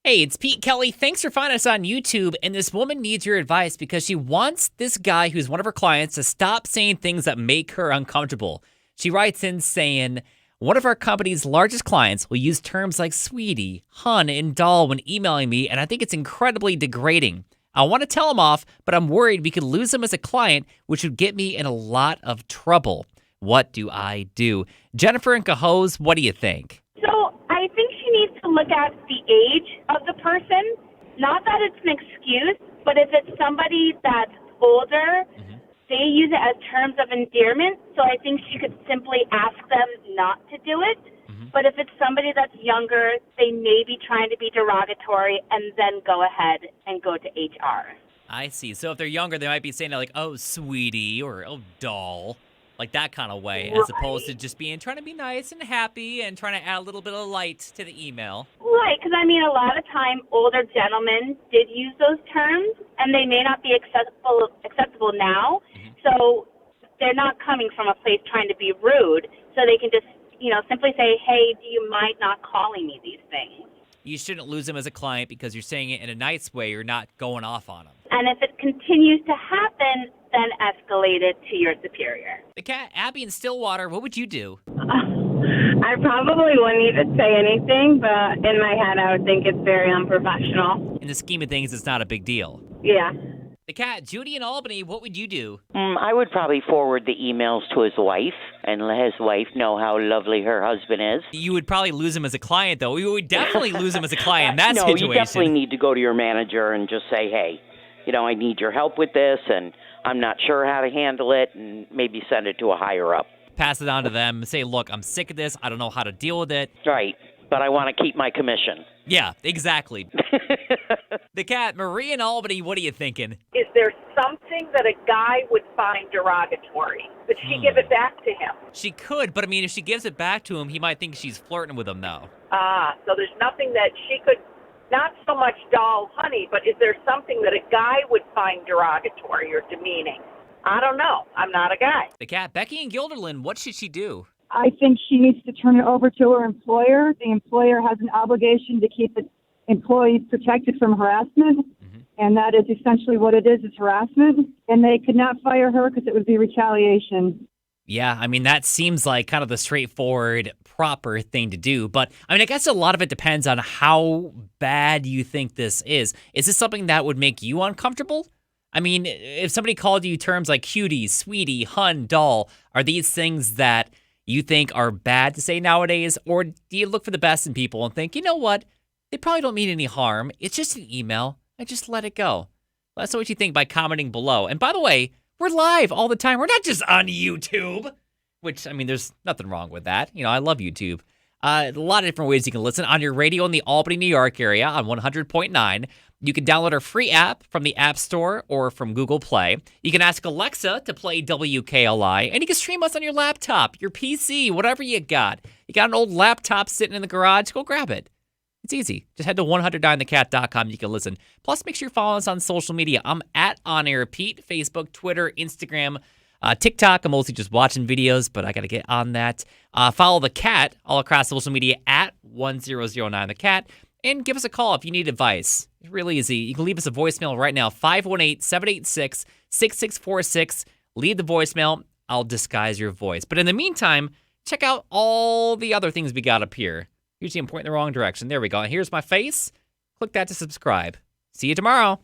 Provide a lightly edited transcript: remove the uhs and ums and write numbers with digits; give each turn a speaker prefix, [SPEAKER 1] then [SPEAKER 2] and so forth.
[SPEAKER 1] Hey, it's Pete Kelly. Thanks for finding us on YouTube. And this woman needs your advice because she wants this guy who's one of her clients to stop saying things that make her uncomfortable. She writes in saying, one of our company's largest clients will use terms like sweetie, hun, and doll when emailing me, and I think it's incredibly degrading. I want to tell him off, but I'm worried we could lose him as a client, which would get me in a lot of trouble. What do I do? Jennifer and Cahoes, what do you think?
[SPEAKER 2] So I think she needs to look at the age of the person. Not that it's an excuse, but if it's somebody that's older, they use it as terms of endearment. So I think she could simply ask them not to do it. But if it's somebody that's younger, they may be trying to be derogatory and then go ahead and go to HR.
[SPEAKER 1] I see. So if they're younger, they might be saying it like, oh, sweetie, or oh, doll. Like that kind of way, as opposed to just trying to be nice and happy and trying to add a little bit of light to the email.
[SPEAKER 2] Right, because I mean, a lot of time older gentlemen did use those terms, and they may not be acceptable now. So they're not coming from a place trying to be rude. So they can just, simply say, hey, do you mind not calling me these things?
[SPEAKER 1] You shouldn't lose them as a client because you're saying it in a nice way. You're not going off on them.
[SPEAKER 2] And if it continues to happen, then escalate it to your superior.
[SPEAKER 1] The cat, Abby in Stillwater, what would you do?
[SPEAKER 3] I probably wouldn't even say anything, but in my head, I would think it's very unprofessional.
[SPEAKER 1] In the scheme of things, it's not a big deal.
[SPEAKER 3] Yeah.
[SPEAKER 1] The cat, Judy in Albany, what would you do?
[SPEAKER 4] I would probably forward the emails to his wife and let his wife know how lovely her husband is.
[SPEAKER 1] You would probably lose him as a client, though. We would definitely lose him as a client in that
[SPEAKER 4] no,
[SPEAKER 1] situation.
[SPEAKER 4] You definitely need to go to your manager and just say, hey, I need your help with this, and I'm not sure how to handle it, and maybe send it to a higher-up.
[SPEAKER 1] Pass it on to them. Say, look, I'm sick of this. I don't know how to deal with it.
[SPEAKER 4] Right, but I want to keep my commission.
[SPEAKER 1] Yeah, exactly. The cat, Marie in Albany, what are you thinking?
[SPEAKER 5] Is there something that a guy would find derogatory? Could she give it back to him?
[SPEAKER 1] She could, but I mean, if she gives it back to him, he might think she's flirting with him, though.
[SPEAKER 5] So there's nothing that she could, not so much doll honey, but is there something that a guy would find derogatory or demeaning? I don't know. I'm not a guy.
[SPEAKER 1] The cat, Becky in Guilderland, what should she do?
[SPEAKER 6] I think she needs to turn it over to her employer. The employer has an obligation to keep its employees protected from harassment, and that is essentially what it is harassment. And they could not fire her because it would be retaliation.
[SPEAKER 1] Yeah, I mean, that seems like kind of the straightforward, proper thing to do. But, I mean, I guess a lot of it depends on how bad you think this is. Is this something that would make you uncomfortable? I mean, if somebody called you terms like cutie, sweetie, hun, doll, are these things that you think are bad to say nowadays? Or do you look for the best in people and think, you know what? They probably don't mean any harm. It's just an email. I just let it go. Let us know what you think by commenting below. And by the way, we're live all the time. We're not just on YouTube, which, I mean, there's nothing wrong with that. I love YouTube. A lot of different ways you can listen on your radio in the Albany, New York area on 100.9. You can download our free app from the App Store or from Google Play. You can ask Alexa to play WKLI, and you can stream us on your laptop, your PC, whatever you got. You got an old laptop sitting in the garage, go grab it. It's easy. Just head to 100.9thecat.com. You can listen. Plus, make sure you follow us on social media. I'm at On Air Pete, Facebook, Twitter, Instagram, TikTok. I'm mostly just watching videos, but I got to get on that. Follow the cat all across social media at 1009thecat. And give us a call if you need advice. It's really easy. You can leave us a voicemail right now, 518-786-6646. Leave the voicemail. I'll disguise your voice. But in the meantime, check out all the other things we got up here. Usually I'm pointing the wrong direction. There we go. And here's my face. Click that to subscribe. See you tomorrow.